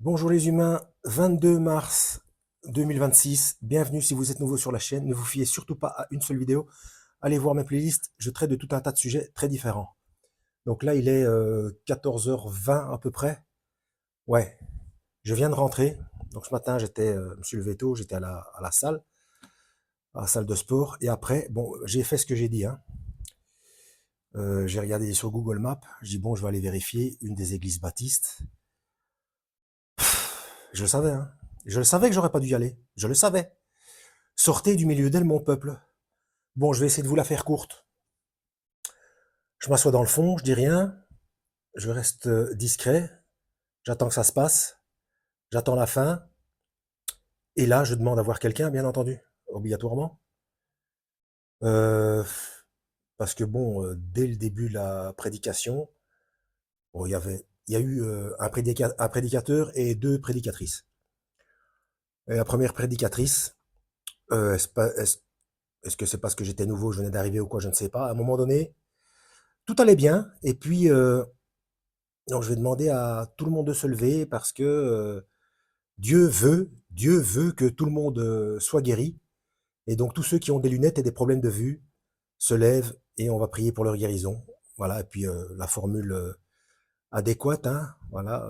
Bonjour les humains, 22 mars 2026, bienvenue si vous êtes nouveau sur la chaîne, ne vous fiez surtout pas à une seule vidéo, allez voir mes playlists, je traite de tout un tas de sujets très différents. Donc là il est 14h20 à peu près, ouais, je viens de rentrer, donc ce matin je me suis levé tôt, j'étais à la salle de sport, et après, bon, j'ai fait ce que j'ai dit, hein. J'ai regardé sur Google Maps, j'ai dit bon je vais aller vérifier une des églises baptistes, je le savais, hein. Je le savais que j'aurais pas dû y aller, je le savais. Sortez du milieu d'elle, mon peuple. Bon, je vais essayer de vous la faire courte. Je m'assois dans le fond, je dis rien, je reste discret, j'attends que ça se passe, j'attends la fin, et là, je demande à voir quelqu'un, bien entendu, obligatoirement. Euh, Parce que bon, dès le début de la prédication, bon, il y a eu un prédicateur et deux prédicatrices. Et la première prédicatrice, est-ce que c'est parce que j'étais nouveau, je venais d'arriver ou quoi, je ne sais pas. À un moment donné, tout allait bien, et puis donc je vais demander à tout le monde de se lever parce que Dieu veut que tout le monde soit guéri. Et donc tous ceux qui ont des lunettes et des problèmes de vue se lèvent et on va prier pour leur guérison. Voilà, et puis la formule adéquate, hein, voilà,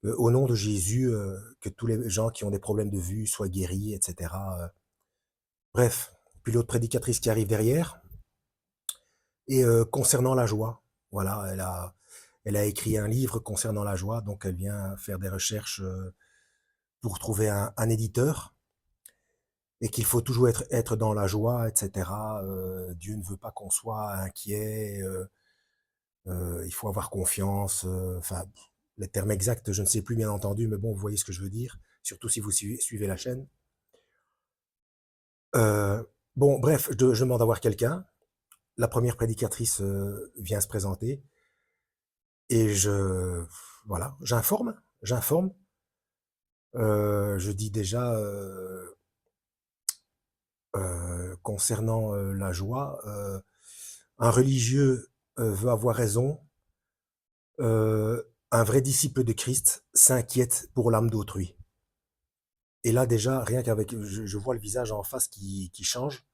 au nom de Jésus, que tous les gens qui ont des problèmes de vue soient guéris, etc. Bref, puis l'autre prédicatrice qui arrive derrière, et concernant la joie, voilà, elle a écrit un livre concernant la joie, donc elle vient faire des recherches pour trouver un éditeur, et qu'il faut toujours être dans la joie, etc. Dieu ne veut pas qu'on soit inquiet, il faut avoir confiance, enfin, les termes exacts, je ne sais plus bien entendu, mais bon, vous voyez ce que je veux dire, surtout si vous suivez la chaîne. Euh, bon, bref, je demande à voir quelqu'un, la première prédicatrice vient se présenter, et voilà, j'informe, je dis déjà, concernant la joie, un religieux veut avoir raison, un vrai disciple de Christ s'inquiète pour l'âme d'autrui. Et là déjà, rien qu'avec, je vois le visage en face qui change,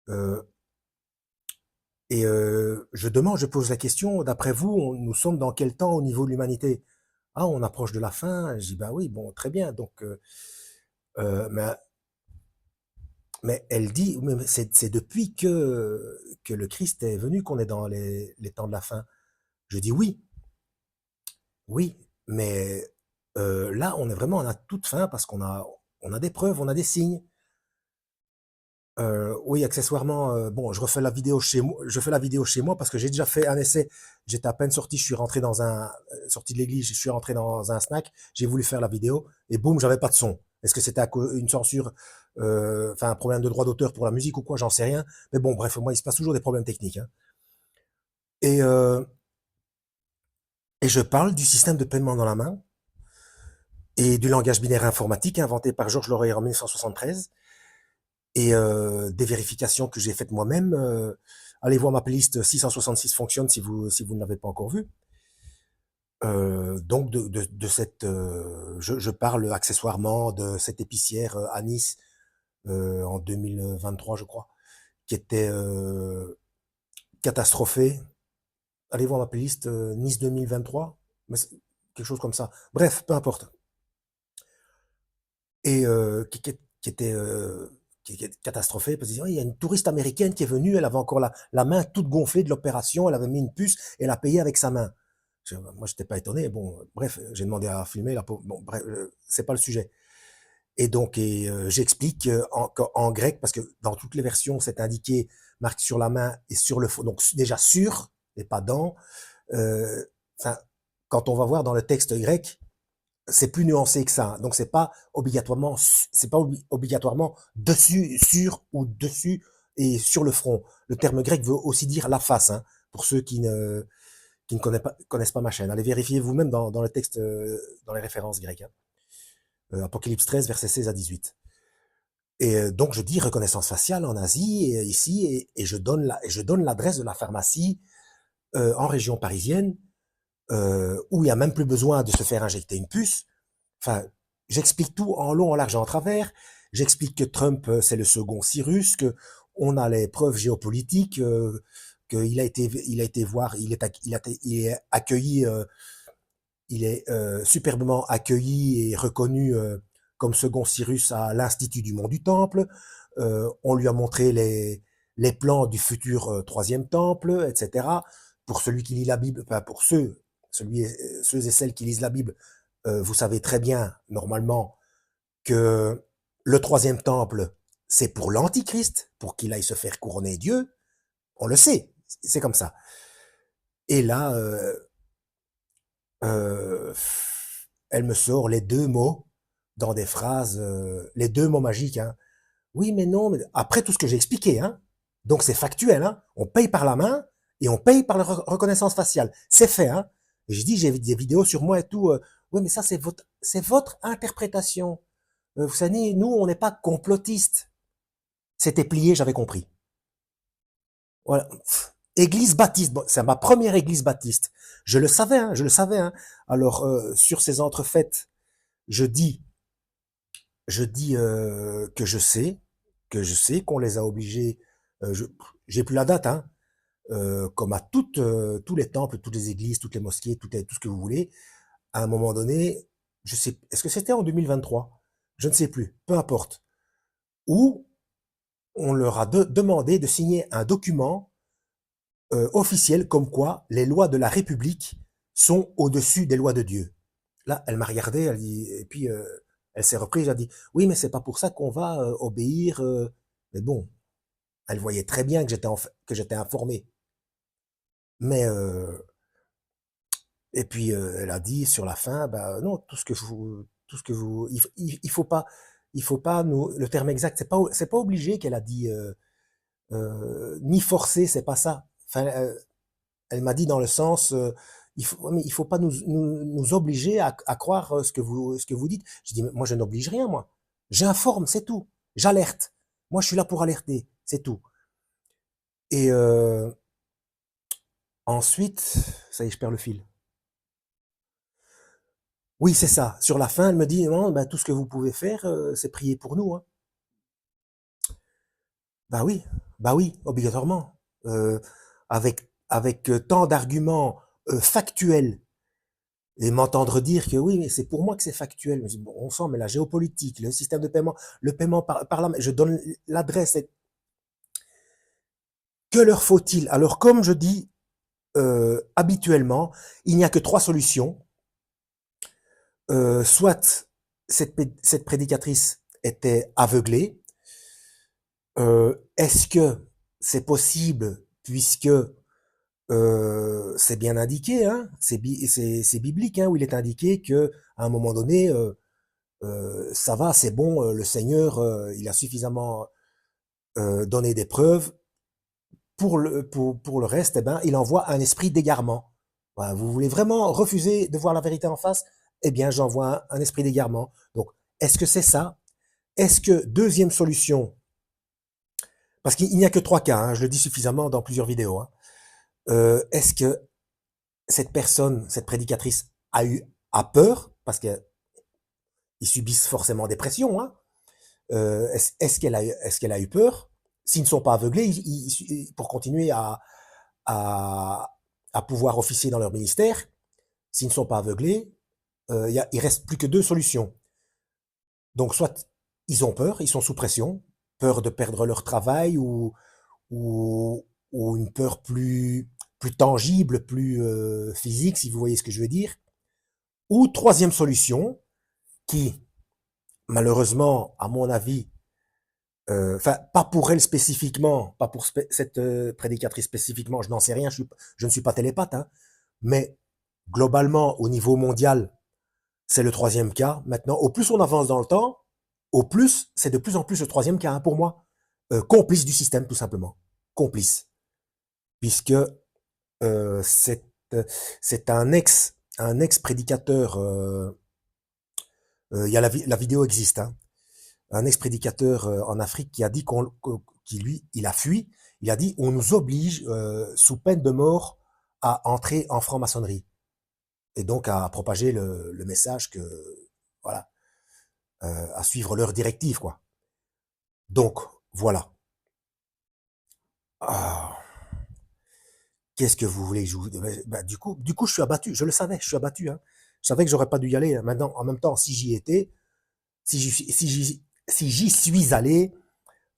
euh, et je pose la question, d'après vous, nous sommes dans quel temps au niveau de l'humanité? Ah, on approche de la fin. Je dis, bah oui, bon, très bien. Donc, euh, mais, mais elle dit, mais c'est depuis que le Christ est venu qu'on est dans les temps de la fin. Je dis oui, oui, mais là, on est vraiment à la toute fin parce on a des preuves, on a des signes. Oui, accessoirement, bon, je fais la vidéo chez moi parce que j'ai déjà fait un essai. J'étais à peine sorti, je suis rentré sorti de l'église, je suis rentré dans un snack, j'ai voulu faire la vidéo et boum, j'avais pas de son. Est-ce que c'était une censure, enfin un problème de droit d'auteur pour la musique ou quoi, j'en sais rien. Mais bon, bref, moi, il se passe toujours des problèmes techniques, hein. Et, euh, et je parle du système de paiement dans la main et du langage binaire informatique inventé par Georges Laureyer en 1973 et des vérifications que j'ai faites moi-même. Allez voir ma playlist 666 fonctionne si vous ne l'avez pas encore vue. Donc je parle accessoirement de cette épicière à Nice en 2023, je crois, qui était catastrophée. Allez voir ma playlist Nice 2023, mais quelque chose comme ça. Bref, peu importe. Et qui était qui est catastrophée parce qu'il y a une touriste américaine qui est venue, elle avait encore la main toute gonflée de l'opération, elle avait mis une puce et elle a payé avec sa main. Moi, j'étais pas étonné. Bon, bref, j'ai demandé à filmer la pauvre. Bon, bref, c'est pas le sujet. Et donc, j'explique en grec parce que dans toutes les versions, c'est indiqué marque sur la main et sur le fond. Donc déjà sur et pas dans. Euh, enfin, quand on va voir dans le texte grec, c'est plus nuancé que ça. Donc c'est pas obligatoirement dessus, sur ou dessus et sur le front. Le terme grec veut aussi dire la face, hein, pour ceux qui ne connaissent pas ma chaîne. Allez vérifier vous-même dans le texte, dans les références grecques, hein. Apocalypse 13, versets 16 à 18. Et donc je dis reconnaissance faciale en Asie, et ici, et je donne l'adresse de la pharmacie en région parisienne, où il y a même plus besoin de se faire injecter une puce. Enfin, j'explique tout en long, en large et en travers. J'explique que Trump, c'est le second Cyrus, que on a les preuves géopolitiques, qu'il a été voir, il est accueilli, il est superbement accueilli et reconnu comme second Cyrus à l'Institut du Mont du Temple. On lui a montré les plans du futur troisième temple, etc. Pour celui qui lit la Bible, enfin pour ceux et celles qui lisent la Bible, vous savez très bien, normalement, que le troisième temple, c'est pour l'Antichrist, pour qu'il aille se faire couronner Dieu. On le sait, c'est comme ça. Et là, euh, elle me sort les deux mots dans des phrases, les deux mots magiques. Hein. Oui, mais non, mais après tout ce que j'ai expliqué, hein. Donc c'est factuel, hein. On paye par la main et on paye par la reconnaissance faciale. C'est fait, hein. Et j'ai dit, j'ai des vidéos sur moi et tout. Oui, mais ça c'est votre interprétation. Vous savez, nous, on n'est pas complotistes. C'était plié, j'avais compris. Voilà. Église baptiste, bon, c'est ma première église baptiste. Je le savais, hein, je le savais. Hein. Alors, sur ces entrefaites, je dis, que je sais qu'on les a obligés. J'ai plus la date, hein, comme à tous les temples, toutes les églises, toutes les mosquées, tout ce que vous voulez. À un moment donné, je sais, est-ce que c'était en 2023? Je ne sais plus, peu importe. Où on leur a demandé de signer un document officiel comme quoi les lois de la République sont au-dessus des lois de Dieu. Là, elle m'a regardé, elle dit, et puis elle s'est reprise, elle a dit, oui, mais c'est pas pour ça qu'on va obéir. Mais bon, elle voyait très bien que j'étais informé. Mais et puis elle a dit sur la fin, bah non, tout ce que vous, il faut pas nous, le terme exact, c'est pas obligé qu'elle a dit, ni forcer, c'est pas ça. Enfin, elle m'a dit dans le sens, il faut pas nous obliger à croire ce que vous dites. Je dis, mais moi je n'oblige rien, moi. J'informe, c'est tout. J'alerte. Moi je suis là pour alerter, c'est tout. Et ensuite, ça y est, je perds le fil. Oui, c'est ça. Sur la fin, elle me dit, non, ben, tout ce que vous pouvez faire, c'est prier pour nous. Hein. Oui, bah oui, obligatoirement. Euh, avec tant d'arguments factuels et m'entendre dire que oui, mais c'est pour moi que c'est factuel. Je dis, bon, on sent, mais la géopolitique, le système de paiement, le paiement par là, je donne l'adresse. Que leur faut-il? Alors, comme je dis habituellement, il n'y a que trois solutions. Soit cette prédicatrice était aveuglée. Est-ce que c'est possible puisque c'est bien indiqué, hein, c'est biblique, hein, où il est indiqué que à un moment donné, ça va, c'est bon, le Seigneur, il a suffisamment donné des preuves. Pour le reste, eh ben, il envoie un esprit d'égarement. Voilà, vous voulez vraiment refuser de voir la vérité en face? Eh bien, j'envoie un esprit d'égarement. Donc, est-ce que c'est ça? Est-ce que, deuxième solution, parce qu'il n'y a que trois cas, hein, je le dis suffisamment dans plusieurs vidéos, hein, est-ce que cette personne, cette prédicatrice, a peur, parce qu'ils subissent forcément des pressions, hein, est-ce qu'elle a eu peur? S'ils ne sont pas aveuglés, pour continuer à, à pouvoir officier dans leur ministère, s'ils ne sont pas aveuglés, il reste plus que deux solutions. Donc, soit ils ont peur, ils sont sous pression, peur de perdre leur travail ou une peur plus tangible, plus physique, si vous voyez ce que je veux dire. Ou troisième solution, qui, malheureusement, à mon avis, enfin, pas pour elle spécifiquement, pas pour cette prédicatrice spécifiquement, je n'en sais rien, je ne suis pas télépathe, hein, mais globalement, au niveau mondial, c'est le troisième cas. Maintenant, au plus on avance dans le temps, au plus, c'est de plus en plus le troisième cas, hein, pour moi. Complice du système, tout simplement. Complice. Puisque c'est un ex-prédicateur, il y a la vidéo existe, hein, un ex-prédicateur en Afrique qui a dit qu'il lui, il a fui, il a dit on nous oblige, sous peine de mort, à entrer en franc-maçonnerie. et donc à propager le message que, voilà, à suivre leurs directives, quoi. Donc, voilà. Ah, qu'est-ce que vous voulez que je vous... Bah, du coup, je suis abattu. Je le savais, je suis abattu. Hein. Je savais que j'aurais pas dû y aller. Hein. Maintenant, en même temps, si j'y étais, si j'y suis allé,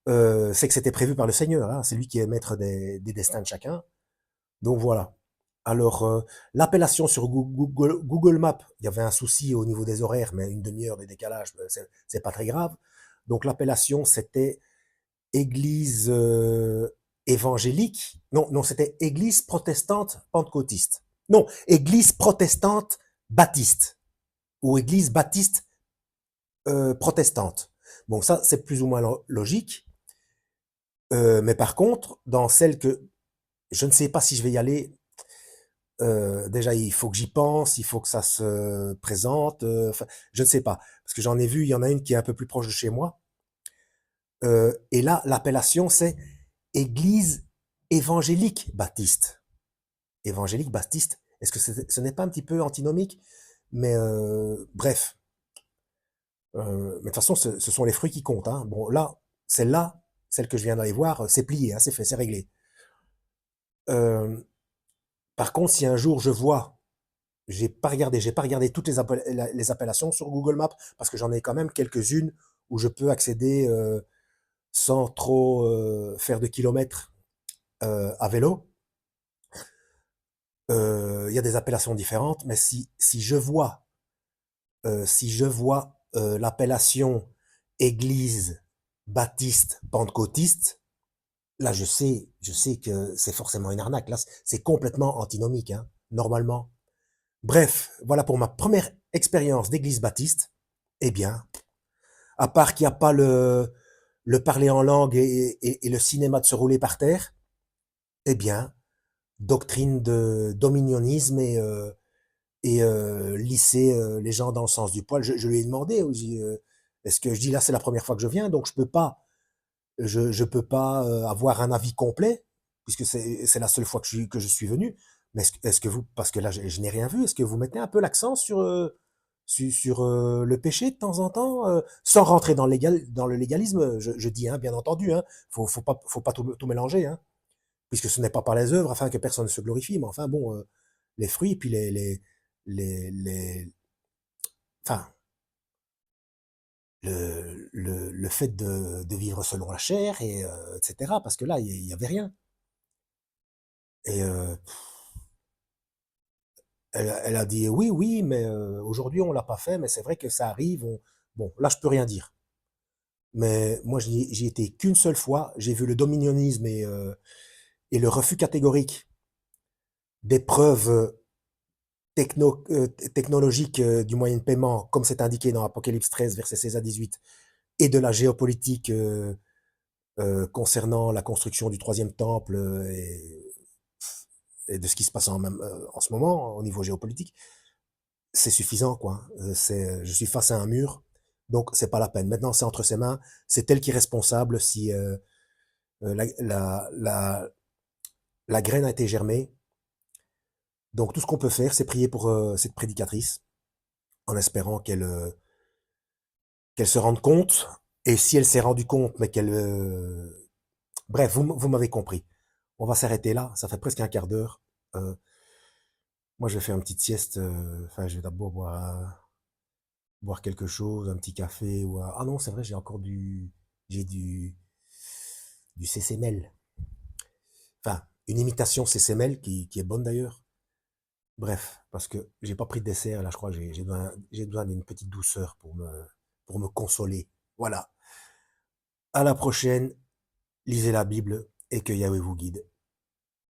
c'est que c'était prévu par le Seigneur. Hein. C'est lui qui est maître des destins de chacun. Donc voilà. Alors, l'appellation sur Google Maps, il y avait un souci au niveau des horaires, mais une demi-heure de décalage, c'est pas très grave. Donc l'appellation, c'était Église évangélique. Non, non, c'était Église protestante pentecôtiste. Non, Église protestante baptiste ou Église baptiste protestante. Bon, ça, c'est plus ou moins logique. Mais par contre, dans celle que je ne sais pas si je vais y aller, déjà, il faut que j'y pense, il faut que ça se présente. Je ne sais pas. Parce que j'en ai vu, il y en a une qui est un peu plus proche de chez moi. Et là, l'appellation, c'est Église évangélique baptiste. Évangélique baptiste. Est-ce que ce n'est pas un petit peu antinomique? Mais bref. Mais de toute façon, ce sont les fruits qui comptent. Hein. Bon, là, celle que je viens d'aller voir, c'est plié, hein, c'est fait, c'est réglé. Euh, Par contre, si un jour je vois, j'ai pas regardé toutes les appellations sur Google Maps parce que j'en ai quand même quelques-unes où je peux accéder sans trop faire de kilomètres à vélo. Il y a des appellations différentes, mais si je vois l'appellation Église baptiste pentecôtiste, là je sais que c'est forcément une arnaque. Là, c'est complètement antinomique, hein, normalement. Bref, voilà pour ma première expérience d'église baptiste. Eh bien, à part qu'il n'y a pas le parler en langue et le cinéma de se rouler par terre, eh bien, doctrine de dominionisme et lisser les gens dans le sens du poil. Je lui ai demandé, est-ce que je dis là c'est la première fois que je viens, donc je peux pas avoir un avis complet puisque c'est la seule fois que je suis venu. Mais est-ce que vous, parce que là je n'ai rien vu, est-ce que vous mettez un peu l'accent sur le péché de temps en temps, sans rentrer dans le légalisme, je dis, hein, bien entendu, hein, faut pas tout mélanger, hein, puisque ce n'est pas par les œuvres afin que personne ne se glorifie, mais enfin bon, les fruits, puis enfin, le fait de vivre selon la chair, etc., parce que là, il y avait rien. Et elle a dit, oui, oui, mais aujourd'hui, on l'a pas fait, mais c'est vrai que ça arrive. Bon, là, je peux rien dire. Mais moi, j'y étais qu'une seule fois. J'ai vu le dominionisme et le refus catégorique des preuves technologiques du moyen de paiement, comme c'est indiqué dans Apocalypse 13, versets 16 à 18, et de la géopolitique concernant la construction du troisième temple et de ce qui se passe en ce moment au niveau géopolitique, c'est suffisant, quoi. Je suis face à un mur, donc c'est pas la peine. Maintenant, c'est entre ses mains. C'est elle qui est responsable si la graine a été germée. Donc tout ce qu'on peut faire, c'est prier pour cette prédicatrice, en espérant qu'elle se rende compte. Et si elle s'est rendue compte, mais qu'elle... Bref, vous m'avez compris. On va s'arrêter là, ça fait presque un quart d'heure. Moi, je vais faire une petite sieste. Enfin, je vais d'abord boire quelque chose, un petit café. Ah non, c'est vrai, j'ai du CCML. Enfin, une imitation CCML qui est bonne d'ailleurs. Bref, parce que j'ai pas pris de dessert, là, je crois que j'ai besoin d'une petite douceur pour me consoler. Voilà. À la prochaine, lisez la Bible et que Yahweh vous guide.